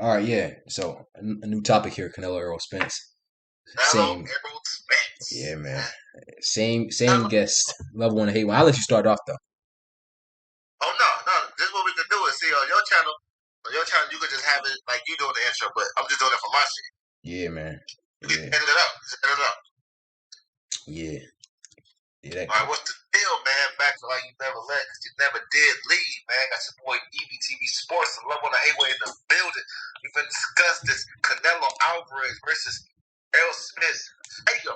All right, yeah. So a new topic here, Canelo Errol Spence. Hello, Same, Errol yeah, Spence. man. Same Hello. guest. Love one to hate one. I'll let you start off though. Oh no, no. This is what we can do is see on your channel you can just have it like you doing the intro, but I'm just doing it for my shit. Yeah, man. You can Yeah, edit it out. Just edit it out. yeah, yeah. That All right, go. what's the deal, man? Back to like you never let, cause you never did leave, man. Got your boy EBTV Sports and Love on the Hayway in the building. We've been discuss this Canelo Alvarez versus Errol Spence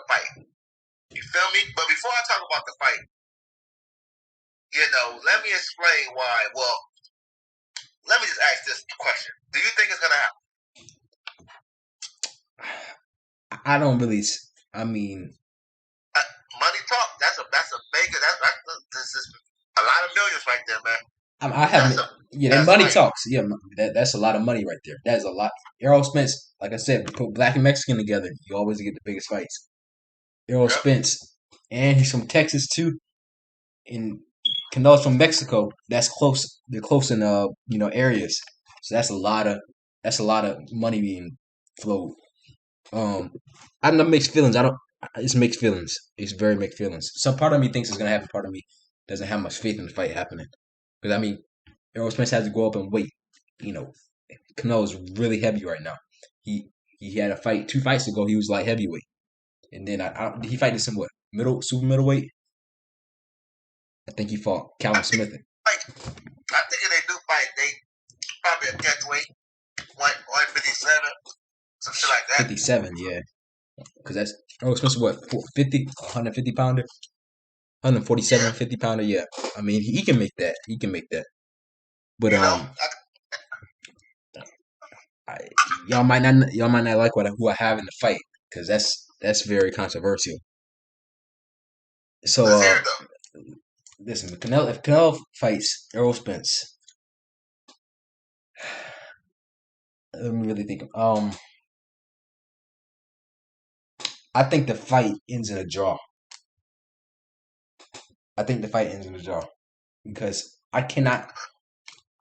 fight. You feel me? But before I talk about the fight, let me explain why. Well, let me just ask this question: do you think it's gonna happen? I don't really. I mean, Money talk. That's a mega. This is a lot of millions right there, man. I That's haven't. a Yeah, that that's money right. talks. Yeah, that's a lot of money right there. That is a lot. Errol Spence, like I said, put black and Mexican together, you always get the biggest fights. Errol Yep. Spence, and he's from Texas too, and Canelo's from Mexico. That's close. They're close in areas. So that's a lot of money being flowed. Um, I don't know mixed feelings. I don't. It's mixed feelings. It's very mixed feelings. Some part of me thinks it's gonna happen. Part of me doesn't have much faith in the fight happening. Because I mean, Errol Spence has to go up and weight. You know, Canelo's really heavy right now. He had a fight 2 fights ago. He was like heavyweight, and then did he fight this in what super middleweight? I think he fought I Callum think Smith. like I think if they do fight, they probably a catch weight 157, some shit like that. 57, yeah. Because that's Errol Spence, what, 50, 150 pounder? 147, Yeah. 50 pounder, yeah. I mean, he can make that. He can make that. But You know. I, y'all might not like who I have in the fight because that's very controversial. So Let's hear it though. listen, if Canelo fights Errol Spence, let me really think. I think the fight ends in a draw. I think the fight ends in a draw because I cannot.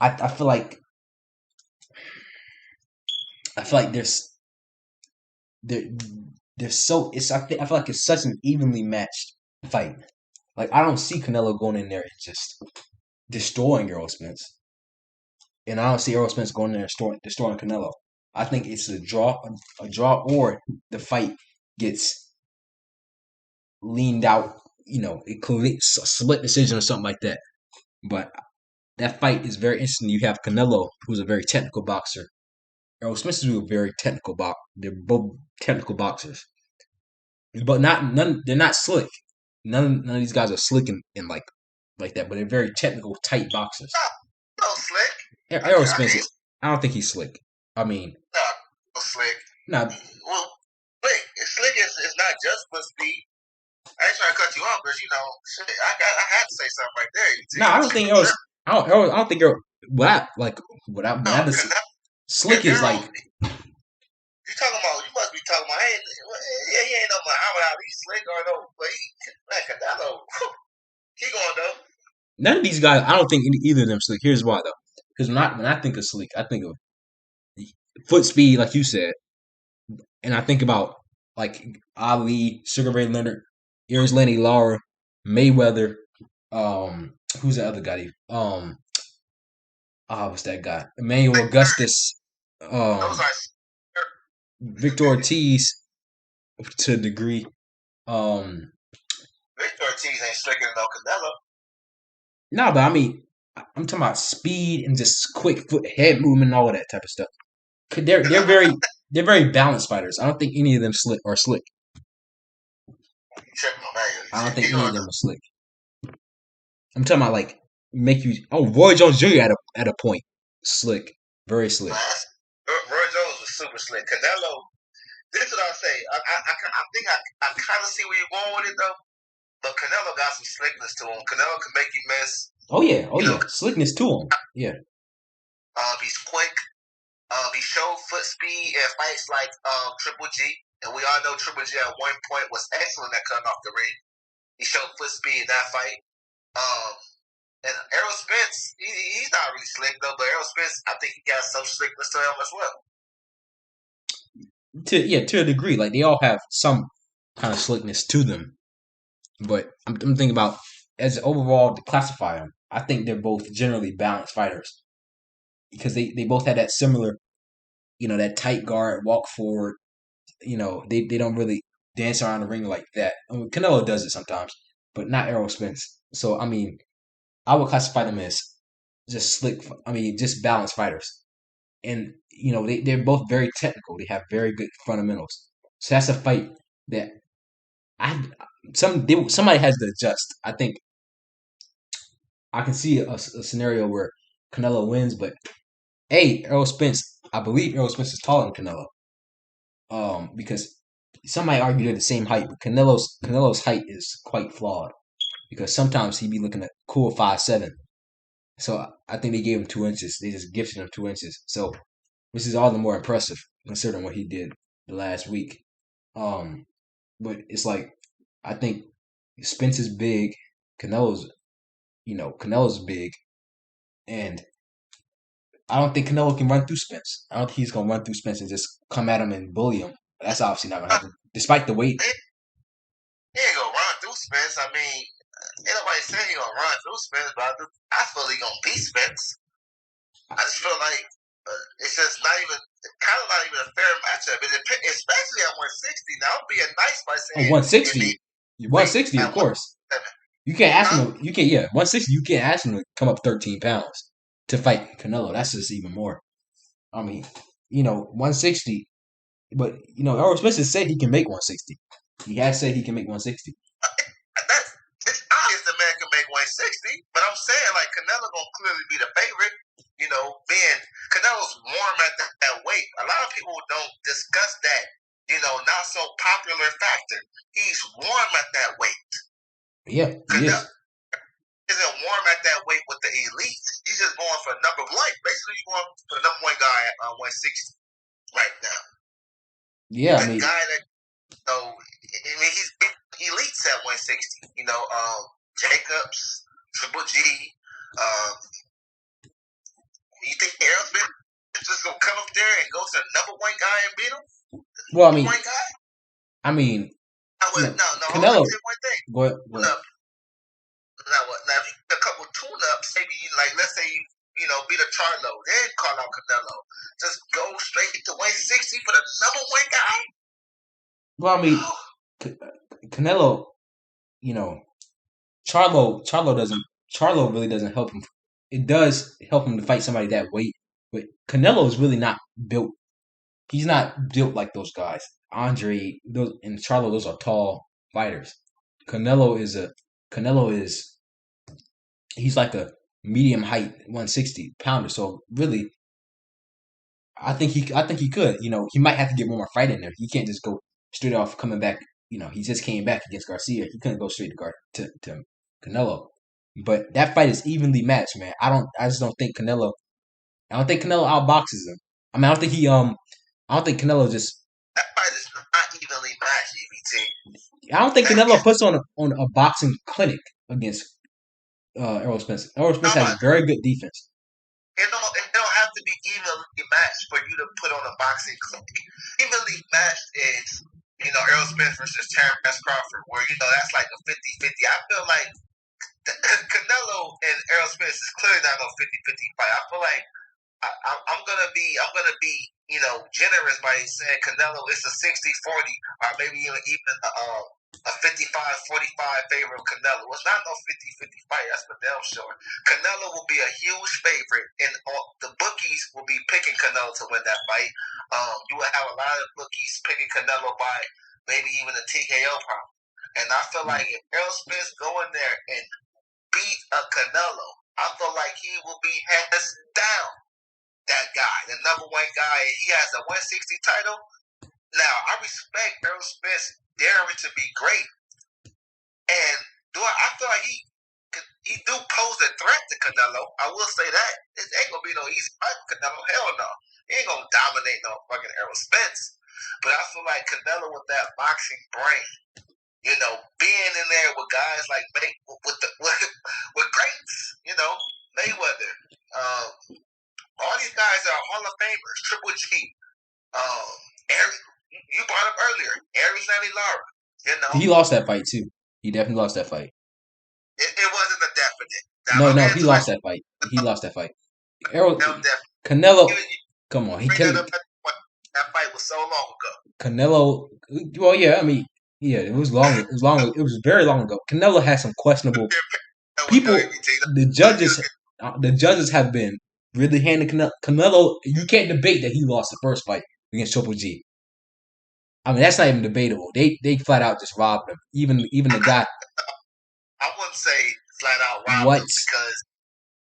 I feel like there there's so it's I feel like it's such an evenly matched fight. Like I don't see Canelo going in there and just destroying Errol Spence, and I don't see Errol Spence going in there and destroying Canelo. I think it's a draw, or the fight gets leaned out. It could be a split decision or something like that. But that fight is very interesting. You have Canelo, who's a very technical boxer. Errol Spence is a very technical box. They're both technical boxers, but not none. They're not slick. None of these guys are slick and like that. But they're very technical, tight boxers. No, slick. Errol I Spence can't. is. I don't think he's slick. I mean, No, slick. not. Well, slick is not just for speed. I ain't trying to cut you off, but shit, I had to say something right there. You No, see, I you don't think you Errol. trip. I don't think Errol. What I like. What I just Canelo, slick is Errol, like. you talking about? You must be talking about. He ain't no Muhammad Ali slick or no, but man, Canelo, he going though. None of these guys. I don't think either of them slick. Here's why though. Because when I think of slick, I think of foot speed, like you said, and I think about like Ali, Sugar Ray Leonard, Ears Lenny Lara, Mayweather. Who's the other guy? What's that guy? Emmanuel Augustus. Those Um, are Victor Ortiz to a degree. Um, Victor Ortiz ain't slicker than no Canelo. no, but I mean, I'm talking about speed and just quick foot, head movement, and all of that type of stuff. They're very balanced fighters. I don't think any of them are slick. You tripping on that? I don't He think any of going them though. are slick. I'm talking about like make you. Oh, Roy Jones Jr. at a point, slick, very slick. Roy Jones was super slick. Canelo. This is what I'll say. I think I kind of see where you're going with it though. But Canelo got some slickness to him. Canelo can make you miss. Oh You know, yeah, slickness to him. Yeah, he's quick. He showed foot speed in fights like Triple G, and we all know Triple G at one point was excellent at cutting off the ring. He showed foot speed in that fight. Um, and Errol Spence, he's not really slick though, but Errol Spence, I think he got some slickness to him as well. to a degree. Like they all have some kind of slickness to them. But I'm thinking about as overall to classify them. I think they're both generally balanced fighters because they both had that similar, that tight guard, walk forward. They don't really dance around the ring like that. I mean, Canelo does it sometimes, but not Errol Spence. So I mean, I would classify them as just slick. I mean, just balanced fighters, and they're both very technical. They have very good fundamentals. So that's a fight that I somebody has to adjust. I think I can see a scenario where Canelo wins, but Errol Spence. I believe Errol Spence is taller than Canelo. Because somebody argue they're the same height, but Canelo's height is quite flawed because sometimes he be looking at cool 5'7". So I think they gave him 2 inches. They just gifted him 2 inches. So which is all the more impressive considering what he did the last week. Um, but it's like I think Spence is big, Canelo's Canelo's big, and I don't think Canelo can run through Spence. I don't think he's gonna run through Spence and just come at him and bully him. That's obviously not gonna happen, despite the weight. He ain't gonna run through Spence. I mean, ain't nobody saying he gonna run through Spence, but I feel he gonna beat Spence. I just feel like it's just not even, kind of not even a fair matchup. Especially at 160. Now, I'm being nice by saying 160, 160, of course. You can't ask him. You can't. Yeah, 160. You can't ask him to come up 13 pounds to fight Canelo. That's just even more. I mean, 160. But Errol Spence has said he can make 160. He has said he can make 160. It's obvious the man can make 160, but I'm saying like Canelo gonna clearly be the favorite. Being Canelo's warm at that weight. A lot of people don't discuss that. Not so popular factor. He's warm at that weight. Yeah, he is. Isn't warm at that weight with the elite. He's just going for number one. Basically, he's going for the number one guy at 160 right now. Yeah, the guy that he's elites at 160. Jacobs, Triple G. You think Errol Spence is just gonna come up there and go to the number one guy and beat him? Well, I mean, one guy. Canelo. Hold on, one thing. Go ahead. Now, if you get a couple tune-ups, maybe let's say you beat a Charlo, then call out Canelo. Just go straight to 160 for the number one guy. Well, I mean, Canelo, Charlo really doesn't help him. It does help him to fight somebody that weight, but Canelo is really not built. He's not built like those guys. Andre, and Charlo, those are tall fighters. Canelo is he's like a medium height 160 pounder. So really, I think he could. He might have to get one more fight in there. He can't just go straight off coming back. He just came back against Garcia. He couldn't go straight to Canelo. But that fight is evenly matched, man. I just don't think Canelo. I don't think Canelo outboxes him. I mean, I don't think he. I don't think Canelo just. That fight is not evenly matched, EBT. I don't think Canelo puts on a boxing clinic against Errol Spence. Errol Spence has very good defense. It don't have to be evenly matched for you to put on a boxing clinic. Evenly matched is, Errol Spence versus Terrence Crawford, where, that's like a 50-50. I feel like Canelo and Errol Spence is clearly not no 50-50 fight. I feel like I'm gonna be generous by saying Canelo is a 60-40 or maybe even a 55-45 favor of Canelo. It's not no 50-50 fight. That's for damn sure. Canelo will be a huge favorite, and the bookies will be picking Canelo to win that fight. You will have a lot of bookies picking Canelo by maybe even a TKO problem. And I feel like if Errol Spence go in there and beat a Canelo, I feel like he will be hands down that guy, the number one guy. He has a 160 title. Now, I respect Errol Spence daring to be great, and I feel like he do pose a threat to Canelo. I will say that. It ain't gonna be no easy fight for Canelo. Hell no. He ain't gonna dominate no fucking Errol Spence. But I feel like Canelo with that boxing brain, being in there with guys like with greats, Mayweather, all these guys are Hall of Famers, Triple G, Errol, You brought up earlier, Arizona Lara. You know, He lost that fight too. He definitely lost that fight. it wasn't a definite. Now, No, don't no, get he into it. lost that fight. He lost that fight. Errol, No definite. Canelo, come on, he Bring that can up at the point. That fight was so long ago. Canelo. Well, yeah, I mean, yeah, it was long. It was long. It was very long ago. Canelo had some questionable That was people. The judges have been really handing Canelo. You can't debate that he lost the first fight against Triple G. I mean, that's not even debatable. They flat out just robbed him. Even the guy. I wouldn't say flat out robbed What? him because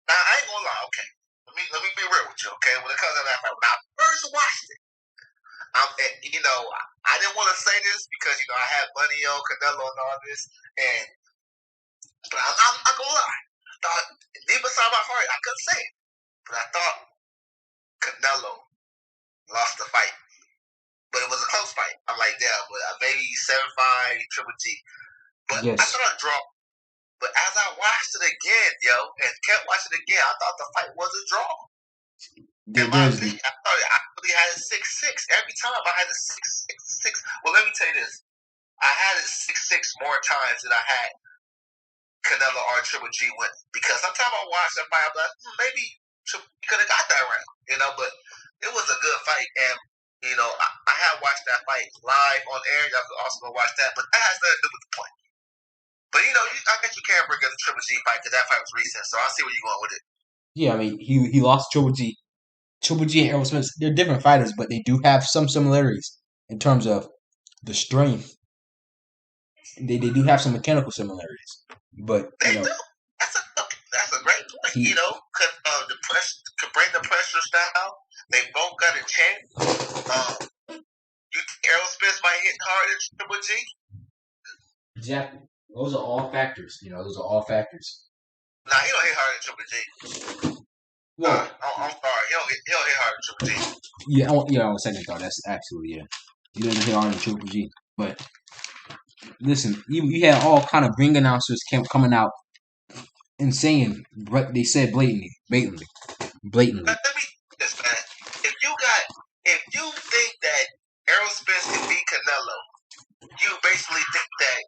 now I ain't gonna lie. Okay, let me be real with you. Okay, when it comes to that fight, when I first watched it, I didn't want to say this because I had money on Canelo and all this, but I'm not gonna lie. I thought deep inside my heart I couldn't say it, but I thought Canelo lost the fight. But it was a close fight. I'm like, yeah, but maybe 7-5 Triple G. But Yes. I thought I draw. But as I watched it again, and kept watching it again, I thought the fight was a draw. In my opinion, I thought I really had it 6-6 every time. I had it 6-6. Well, let me tell you this: I had it 6-6 more times than I had Canelo or Triple G win. Because sometimes I watch that fight, I'm like, maybe Triple G could have got that round, But it was a good fight, and I have watched that fight live on air. Y'all could also go watch that, but that has nothing to do with the point. But I guess you can't bring up the Triple G fight because that fight was recent. So I see where you're going with it. Yeah, I mean, he lost Triple G. Triple G and Errol Spence, they're different fighters, but they do have some similarities in terms of the strength. They do have some mechanical similarities, but they do. That's a great point. The press could bring the pressures down. They both got a chance. You think Errol Spence might hit harder than Triple G? Exactly. Those are all factors. Those are all factors. Nah, he don't hit harder than Triple G. Well, I'm sorry. He don't hit harder than Triple G. Yeah, on second thought, that's actually, yeah. He doesn't hit harder than Triple G. But listen, you had all kind of ring announcers coming out and saying, they said blatantly. Let me this, man. If you think that Errol Spence can beat Canelo, you basically think that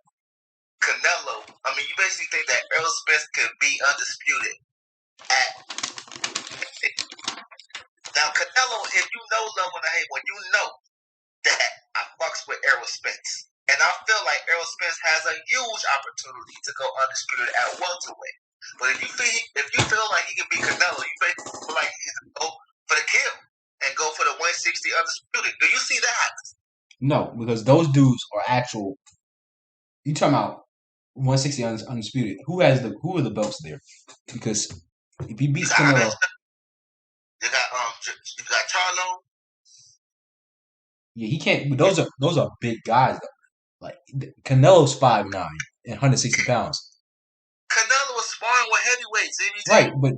you basically think that Errol Spence could be undisputed now Canelo, if you know love when I hate when you know that I fucks with Errol Spence. And I feel like Errol Spence has a huge opportunity to go undisputed at welterweight. But if you feel like he can beat Canelo, you feel like he can go for the kill and go for the 160 undisputed. Do you see that happen? No, because those dudes are actual. You talking about 160 undisputed? Who are the belts there? Because if he beats Canelo, you got Charlo. Yeah, he can't. But those are big guys though. Like Canelo's 5'9" and 160 pounds. Canelo was sparring with heavyweights. Right, but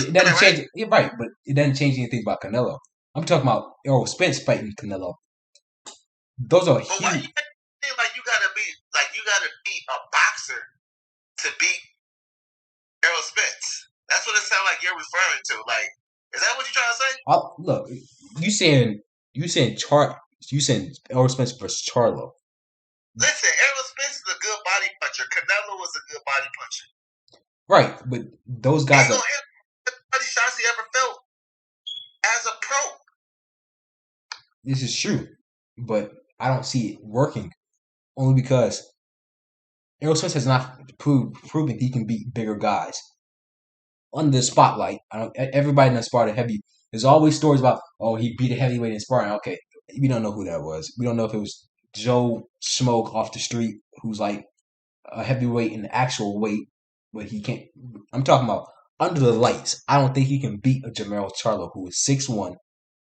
it doesn't change. You're right, but it doesn't change anything about Canelo. I'm talking about Errol Spence fighting Canelo. Those are huge. Why you feel like you gotta beat a boxer to beat Errol Spence? That's what it sounds like you're referring to. Like, is that what you're trying to say? Look, you saying Errol Spence versus Charlo. Listen, Errol Spence is a good body puncher. Canelo was a good body puncher. Right, but those guys are. How shots he ever felt as a pro. This is true, but I don't see it working. Only because Errol Spence has not proven he can beat bigger guys. Under the spotlight, everybody in the sparring heavy. There's always stories about, he beat a heavyweight in sparring. Okay, we don't know who that was. We don't know if it was Joe Smoke off the street, who's like a heavyweight in the actual weight, but he can't. I'm talking about under the lights. I don't think he can beat a Jermell Charlo, who is 6'1",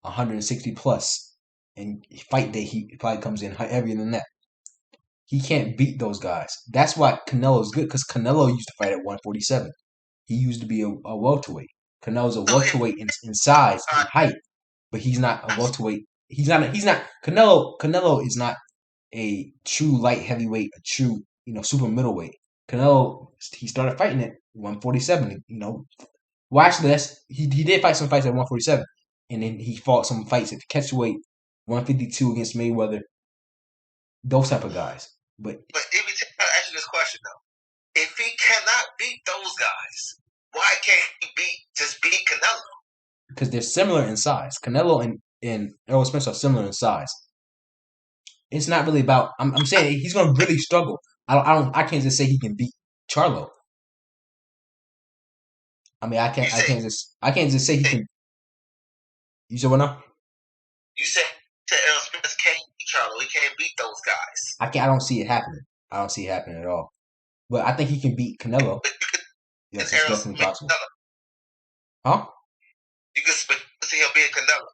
160 plus, and fight day he probably comes in heavier than that. He can't beat those guys. That's why Canelo's good, because Canelo used to fight at 147. He used to be a welterweight. Canelo's a welterweight in size and height, but he's not a welterweight. He's not. Canelo is not a true light heavyweight, a true super middleweight. Canelo, he started fighting at 147. Well, actually, he did fight some fights at 147, and then he fought some fights at the catchweight 152 against Mayweather. Those type of guys. But if we ask you this question though, if he cannot beat those guys, why can't he just beat Canelo? Because they're similar in size. Canelo and Errol Spence are similar in size. It's not really about. I'm saying he's going to really struggle. I can't just say he can beat Charlo. I mean, I can't just say he can. You said what now? You said Errol Spence can't beat Charlo. He can't beat those guys. I don't see it happening. I don't see it happening at all. But I think he can beat Canelo. Yes, it's definitely possible. Huh? You can see him being Canelo.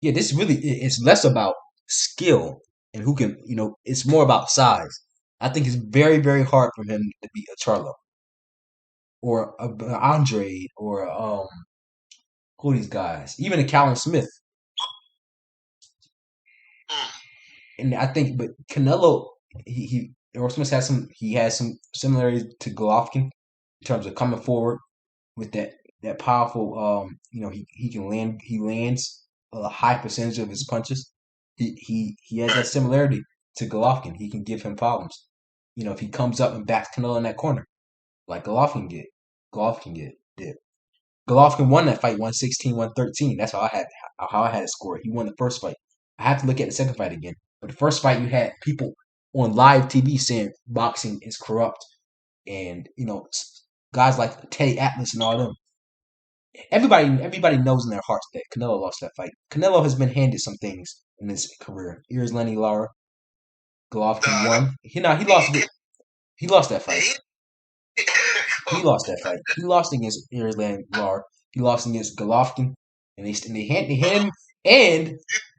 Yeah, this really it's less about skill and who can, it's more about size. I think it's very, very hard for him to beat a Charlo or a Andre or who are these guys? Even a Callum Smith. And I think, but Canelo, Errol Smith has some similarities to Golovkin in terms of coming forward with that powerful. He lands a high percentage of his punches. He has that similarity to Golovkin. He can give him problems. If he comes up and backs Canelo in that corner, like Golovkin did. Golovkin won that fight 116-113. That's how I had it scored. He won the first fight. I have to look at the second fight again. But the first fight, you had people on live TV saying boxing is corrupt, and guys like Teddy Atlas and all them. Everybody knows in their hearts that Canelo lost that fight. Canelo has been handed some things in his career. Here's Lenny Lara. Golovkin won. He lost that fight. He lost that fight. He lost against Lenny Lara. He lost against Golovkin, and they handed him. And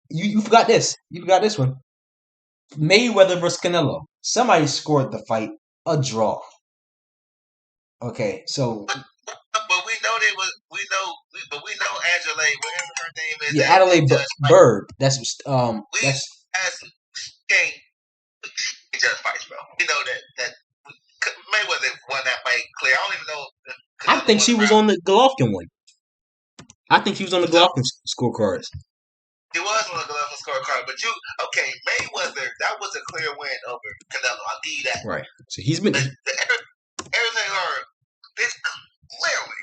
you forgot this. You forgot this one. Mayweather versus Canelo. Somebody scored the fight a draw. Okay, so. But we know we know Adelaide, whatever her name is. Yeah, Adelaide Bird. That's can't judge fights, bro. We know that Mayweather won that fight clear. I don't even know. I think she was on the Golovkin one. I think she was on the Golovkin scorecards. He was on the Golovkin scorecard, but Mayweather, that was a clear win over Canelo. I'll give you that. Right. So he's been. Everything this clearly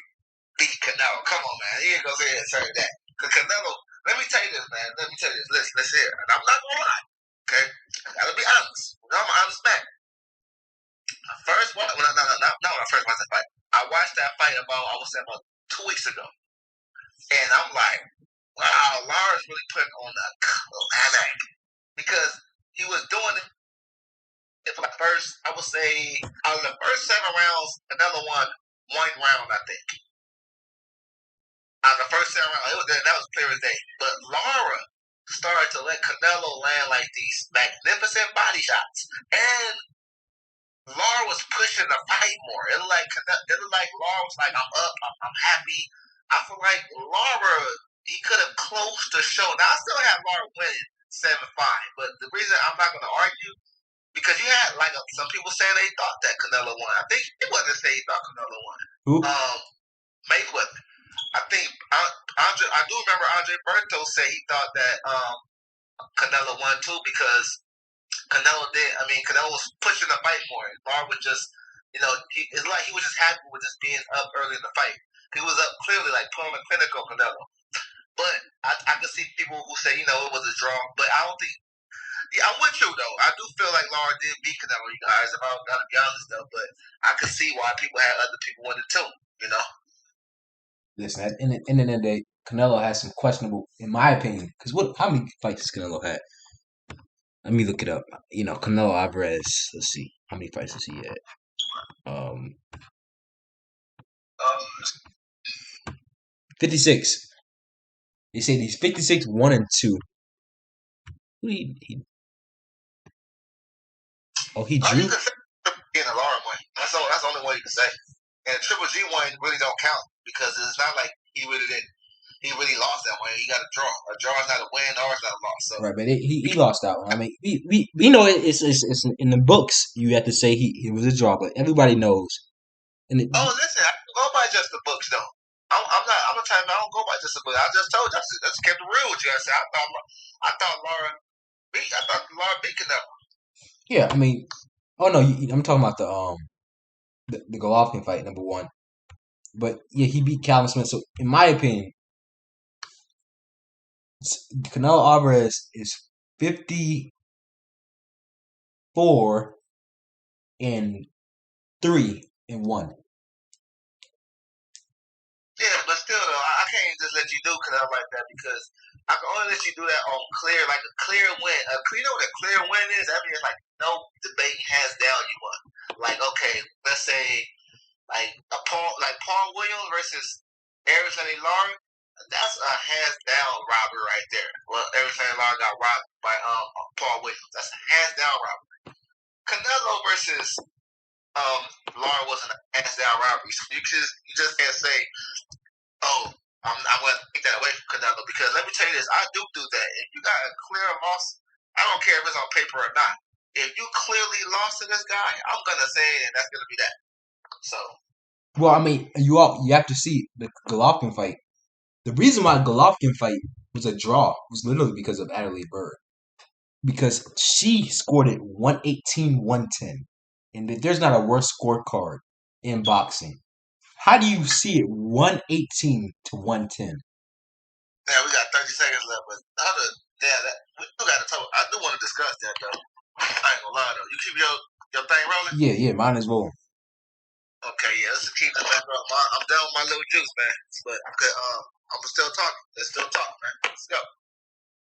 beat Canelo. Come on, man. He ain't gonna say that. Because Canelo, let me tell you this, man. Let's hear it. And I'm not gonna lie. Okay? I gotta be honest. I'm an honest man. First one, not when I first watched that fight. I watched that fight about 2 weeks ago. And I'm like, wow, Lara's really putting on the climax. Because he was doing it for the first, I would say, out of the first 7 rounds, Canelo won 1 round, I think. Out of the first 7 rounds, that was clear as day. But Lara started to let Canelo land like these magnificent body shots. And Lara was pushing the fight more. It looked like Lara was like, I'm up, I'm happy. I feel like Lara, he could have closed the show. Now, I still have Lara winning 7-5. But the reason I'm not going to argue, because you had some people saying they thought that Canelo won. I think it wasn't say he thought Canelo won. Who? Mayweather. I think I do remember Andre Berto say he thought that Canelo won too, because Canelo was pushing the fight more. Lara was just, it's like he was just happy with just being up early in the fight. He was up clearly, like pulling the clinic on Canelo. But I can see people who say, it was a draw. But I don't think. Yeah, I'm with you though. I do feel like Lara did beat Canelo, you guys. If I gotta be honest though, but I can see why people had other people winning too. Listen, at the end of the day, Canelo has some questionable, in my opinion. Because how many fights has Canelo had? Let me look it up. Canelo Alvarez. Let's see, how many fights has he had? 56. They say he's 56, 1-2. He drew. In a Lara one. That's the only way you can say. And Triple G one really don't count because it's not like he really lost that one. He got a draw. A draw is not a win, or it's not a loss. So. Right, but he lost that one. I mean, we know it's in the books. You have to say it was a draw, but everybody knows. Listen, I go by just the books though. I'm time I don't go by disability. I just told you. I just kept it real with you. I said I thought Laura beat Canelo. Yeah, I mean, oh no, I'm talking about the Golovkin fight, number one. But yeah, he beat Calvin Smith. So in my opinion, Canelo Alvarez is 54-3-1. Yeah, but still though, I can't just let you do Canelo like that because I can only let you do that on clear, like a clear win. You know what a clear win is? I mean, it's like no debate, hands down, you won. Like okay, let's say like Paul Williams versus Errol Lara. That's a hands down robbery right there. Well, Errol Lara got robbed by Paul Williams. That's a hands down robbery. Canelo versus Lara wasn't a hands down robbery. So you just can't say, oh, I'm going to take that away from Canelo because let me tell you this, I do that. If you got a clear loss, I don't care if it's on paper or not. If you clearly lost to this guy, I'm going to say it, and that's going to be that. So. Well, I mean, you have to see the Golovkin fight. The reason why Golovkin fight was a draw was literally because of Adelaide Bird. Because she scored it 118-110. And there's not a worse scorecard in boxing. How do you see it 118-110? Yeah, we got 30 seconds left, but we do got to talk. I do want to discuss that though. I ain't gonna lie though. You keep your thing rolling? Yeah, mine as well. Okay, yeah, let's keep this back up. I'm done with my little juice, man. But I'm still talking. Let's still talk, man. Let's go.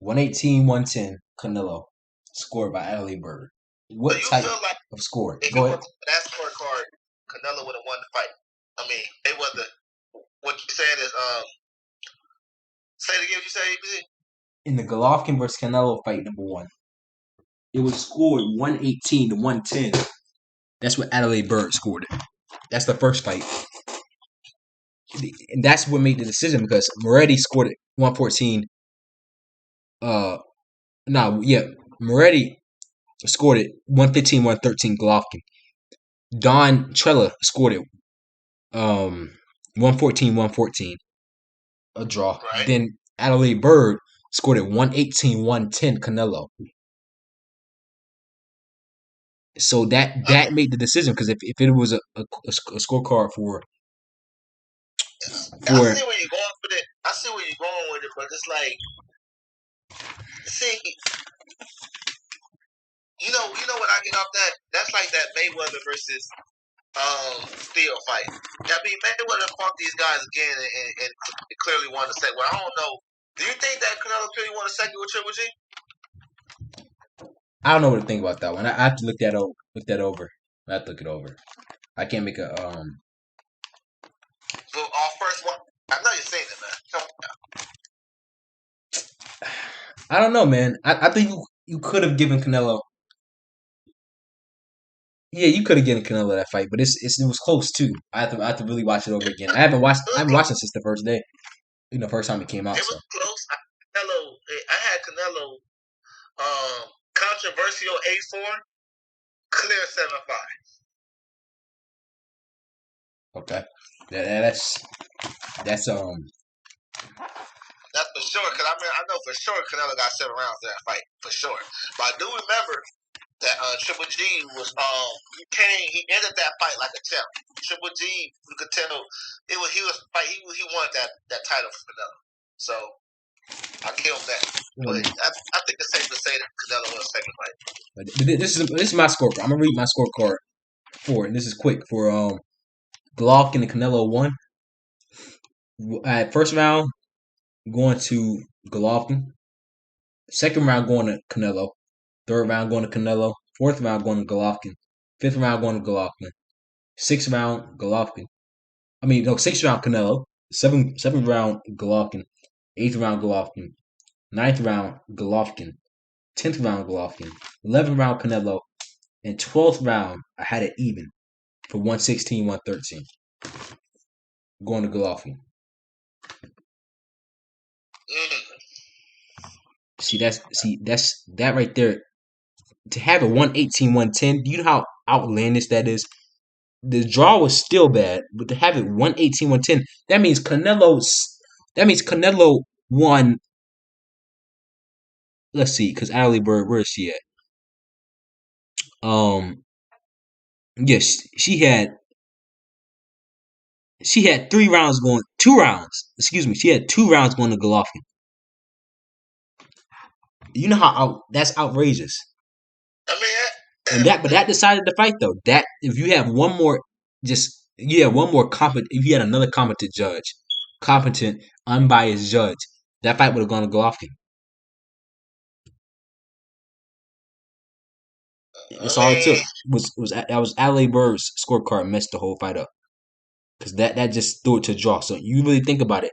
118-110, Canelo, scored by Adelaide Bird. What type of score? If Go ahead. That scorecard, Canelo would have won the fight. I mean, what you said is say it again. What you say, ABC? In the Golovkin versus Canelo fight, number one, it was scored 118-110. That's what Adelaide Bird scored it. That's the first fight. And that's what made the decision because Moretti scored it 114. Moretti scored it 115-113 Golovkin. Don Trella scored it 114-114. A draw. Right. Then Adelaide Bird scored it 118-110 Canelo. So that made the decision because if it was a scorecard for I see where you're going with it. I see where you're going with it, but it's like, see, you know what I get off that? That's like that Mayweather versus Theo fight. I mean, Mayweather fought these guys again and clearly won the second. Well, I don't know. Do you think that Canelo clearly won the second with Triple G? I don't know what to think about that one. I have to look that over. I have to look it over. I can't make a So our first one, I know you're saying it, man. Come on. I don't know, man. I think you could have given Canelo. Yeah, you could have given Canelo that fight, but it was close too. I have to really watch it over again. I haven't watched it since the first day. First time it came out. It was close. I had Canelo controversial 8-4, clear 7-5. Okay. That's for sure. Because I know for sure Canelo got 7 rounds in that fight for sure. But I do remember that Triple G was he ended that fight like a champ. Triple G, you could tell he wanted that title for Canelo. So I give him that. But I think it's safe to say that Canelo won the second fight. This is my scorecard. I'm gonna read my scorecard for it. And this is quick for Golovkin and Canelo 1. First round going to Golovkin. Second round going to Canelo. Third round going to Canelo. Fourth round going to Golovkin. Fifth round going to Golovkin. Sixth round Golovkin. Sixth round Canelo. Seventh round Golovkin. Eighth round Golovkin. Ninth round Golovkin. 10th round Golovkin. 11th round Canelo. And 12th round I had it even for 116-113. Going to Golovkin. That's that right there. To have a 118-110, do you know how outlandish that is? The draw was still bad, but to have it 118-110, that means Canelo That means Canelo won. Let's see, because Allie Bird, where is she at? Um, yes, she had 3 rounds going, 2 rounds. Excuse me, she had 2 rounds going to Golovkin. You know how that's outrageous. I mean, But that decided the fight though. That if you have one more, just you have one more competent. If you had another competent, unbiased judge, that fight would have gone to Golovkin. That's all it took. That was Adelaide Bird's scorecard messed the whole fight up because that just threw it to draw. So you really think about it,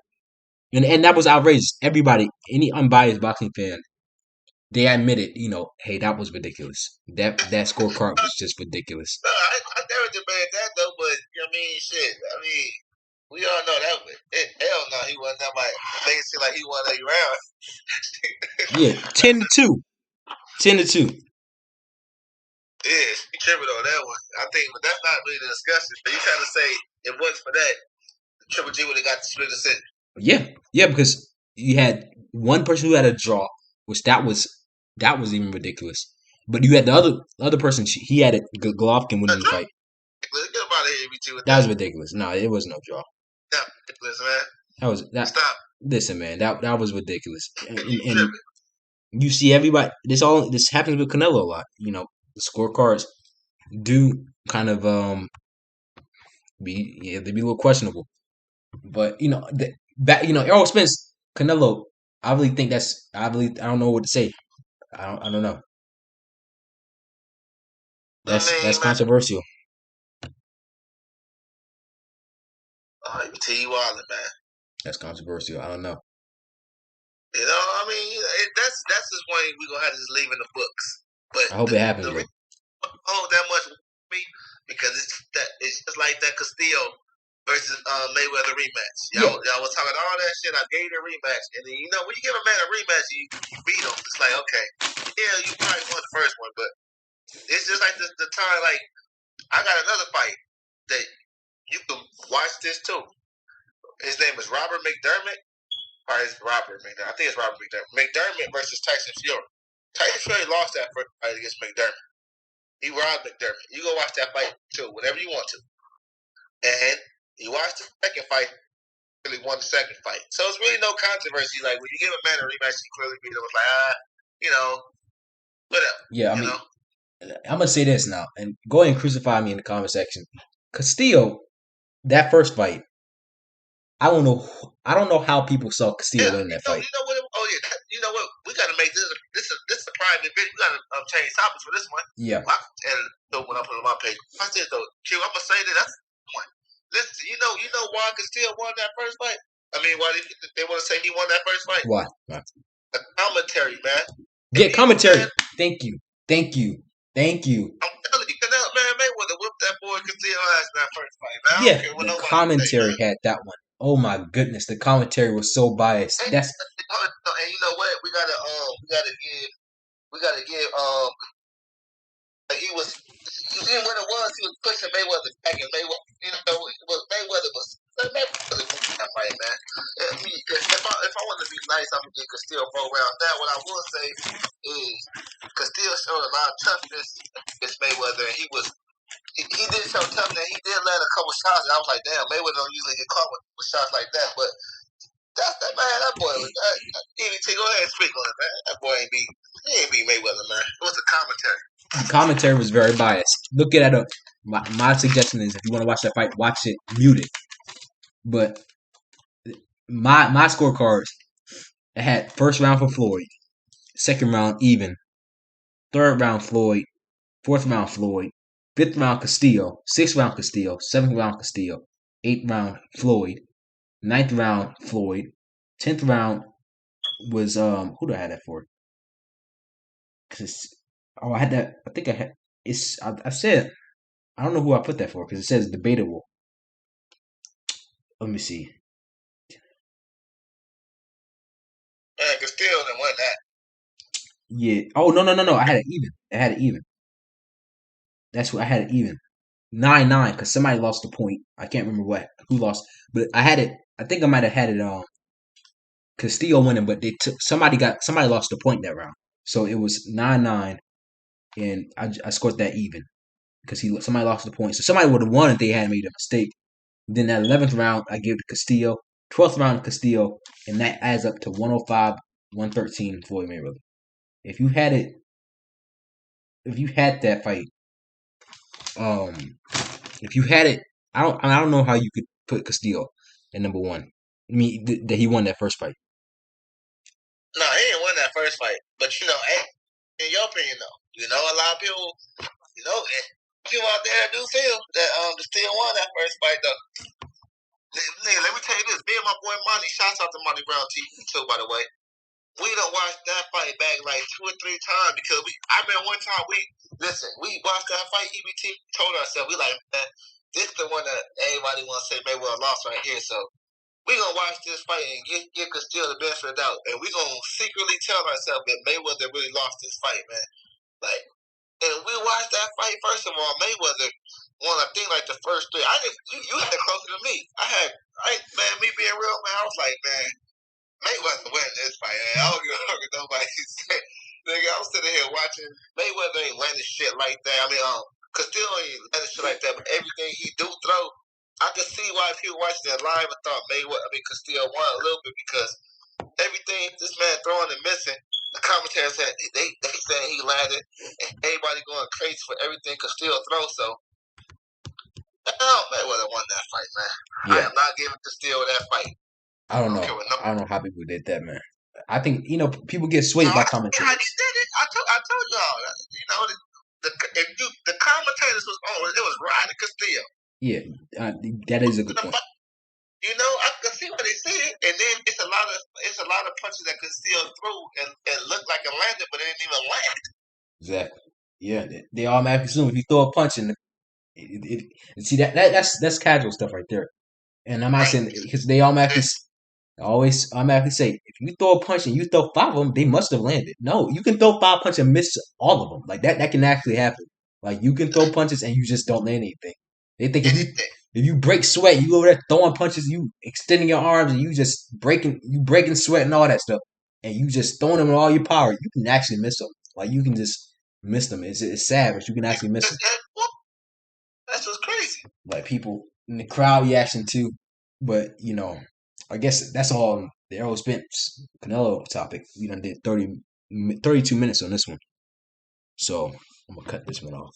and that was outrageous. Everybody, any unbiased boxing fan, they admitted, hey, that was ridiculous. That scorecard was just ridiculous. no, I never debated that though. But I mean, shit. I mean, we all know that. Hell no, he wasn't that much. Made it seem like he won 8 rounds. Yeah, 10-2, 10-2. Yeah, he tripping on that one. I think, but that's not really the discussion. But you trying to say it wasn't for that, Triple G would have got the split decision. Yeah, because you had one person who had a draw, which that was even ridiculous. But you had the other person. He had it. Golovkin winning the fight. Get him out of here, EBT, with that was ridiculous. No, it was no draw. That's ridiculous, man. That was that. Stop. Listen, man, that was ridiculous. And you see everybody. This happens with Canelo a lot. The scorecards do kind of they be a little questionable. But Errol Spence, Canelo. I really think I don't know what to say. I don't know. That's controversial. EBT, you wildin', man. That's controversial. I don't know. I mean, that's just one we're gonna have to just leave in the books. But I hope it happens. Hold that much with me because it's just like that Castillo versus Mayweather rematch. Y'all was talking all that shit. I gave the rematch, and then when you give a man a rematch, you beat him. It's like, okay, yeah, you probably won the first one, but it's just like the time. Like I got another fight that you can watch this too. His name is Robert McDermott. Or it's Robert McDermott. I think it's Robert McDermott. McDermott versus Tyson Fury. Tyson Fury lost that first fight against McDermott. He robbed McDermott. You go watch that fight too, whatever you want to. And you watch the second fight, really won the second fight. So it's really no controversy. Like when you give a man a rematch, he clearly beat him. It's like, whatever. Yeah, I mean, I'm gonna say this now, and go ahead and crucify me in the comment section. Castillo, that first fight, I don't know how people saw Castillo winning that fight. You know what? You know what? We gotta make this a private video. We gotta change topics for this one. Yeah. And when I put it on my page, I said though, Q, I'm gonna say that's the point. Listen, you know why Castillo won that first fight? I mean, why they want to say he won that first fight? Why? The commentary, man. Yeah, commentary. Thank you. I'm telling you, man, Mayweather whipped that boy Castillo ass in that first fight. Man, yeah, the commentary had that one. Oh my goodness, the commentary was so biased. And you know what? We gotta give he was. You see what it was? He was pushing Mayweather back, and Mayweather was that fight, man. If I want to be nice, I'm gonna give Castillo 4 rounds. Now, what I will say is Castillo showed a lot of toughness against Mayweather, and he did show toughness. He did land a couple shots, and I was like, damn, Mayweather don't usually get caught with shots like that, but. That boy was EBT, go ahead and speak on it, man. That boy ain't beat Mayweather, man. It was the commentary. The commentary was very biased. Look at it. My suggestion is if you want to watch that fight, watch it muted. But my scorecards, it had first round for Floyd, second round even, third round Floyd, fourth round Floyd, fifth round Castillo, sixth round Castillo, seventh round Castillo, eighth round Floyd, ninth round Floyd, 10th round was who do I have that for? I had that. I think I had. I said I don't know who I put that for because it says debatable. Let me see. Man, Castillo didn't win that. Yeah. Oh no. I had it even. That's what I had it even. 9-9 because somebody lost the point. I can't remember who lost, but I had it. I think I might have had it Castillo winning, but they took somebody lost the point that round, so it was 9-9, and I scored that even because somebody lost the point, so somebody would have won if they hadn't made a mistake. Then that 11th round, I gave to Castillo. 12th round, Castillo, and that adds up to 105, 113 Floyd Mayweather. If you had it, if you had that fight, um, if you had it, I don't know how you could put Castillo at number one. I mean, that he won that first fight. No, he didn't win that first fight. But in your opinion, though, a lot of people, people out there do feel that Castillo won that first fight, though. Nigga, let me tell you this. Me and my boy Monty, shouts out to Monty Brown TV too, by the way. We done watched that fight back like 2 or 3 times because I remember one time we watched that fight. EBT told ourselves, we like, man, this the one that everybody want to say Mayweather lost right here. So we gonna watch this fight and give Castillo the benefit of the doubt, and we gonna secretly tell ourselves that Mayweather really lost this fight, man. Like, and we watched that fight. First of all, Mayweather won, I think, like the first 3. You had it closer than me. Man, me being real, man, I was like, man, Mayweather win this fight. Man. I don't give a nobody say. Nigga, I'm sitting here watching. Mayweather ain't landing shit like that. I mean, Castillo ain't landing shit like that, but everything he do throw, I could see why people watching that live and thought Castillo won a little bit because everything this man throwing and missing, the commentators said they saying he landed, and everybody going crazy for everything Castillo throws. So, Mayweather won that fight, man. Yeah. I am not giving Castillo that fight. I don't know. I don't know how people did that, man. I think people get swayed by commentators. How they did it? I told y'all. The commentators was on. It was riding Castillo. Yeah, that is a good point. I can see what they said, and then it's a lot of punches that Castillo threw and looked like it landed, but it didn't even land. Exactly. Yeah, they automatically assume if you throw a punch and see that's casual stuff right there. And I'm not saying because they always automatically say if you throw a punch and you throw 5 of them, they must have landed. No, you can throw 5 punches and miss all of them. Like that can actually happen. Like you can throw punches and you just don't land anything. They think if you break sweat, you over there throwing punches, you extending your arms and you just breaking sweat and all that stuff, and you just throwing them with all your power, you can actually miss them. Like you can just miss them. It's sad, but you can actually miss them. That's what's crazy. Like people in the crowd reaction too, but I guess that's all the Errol Spence Canelo topic. We done did 32 minutes on this one. So I'm going to cut this one off.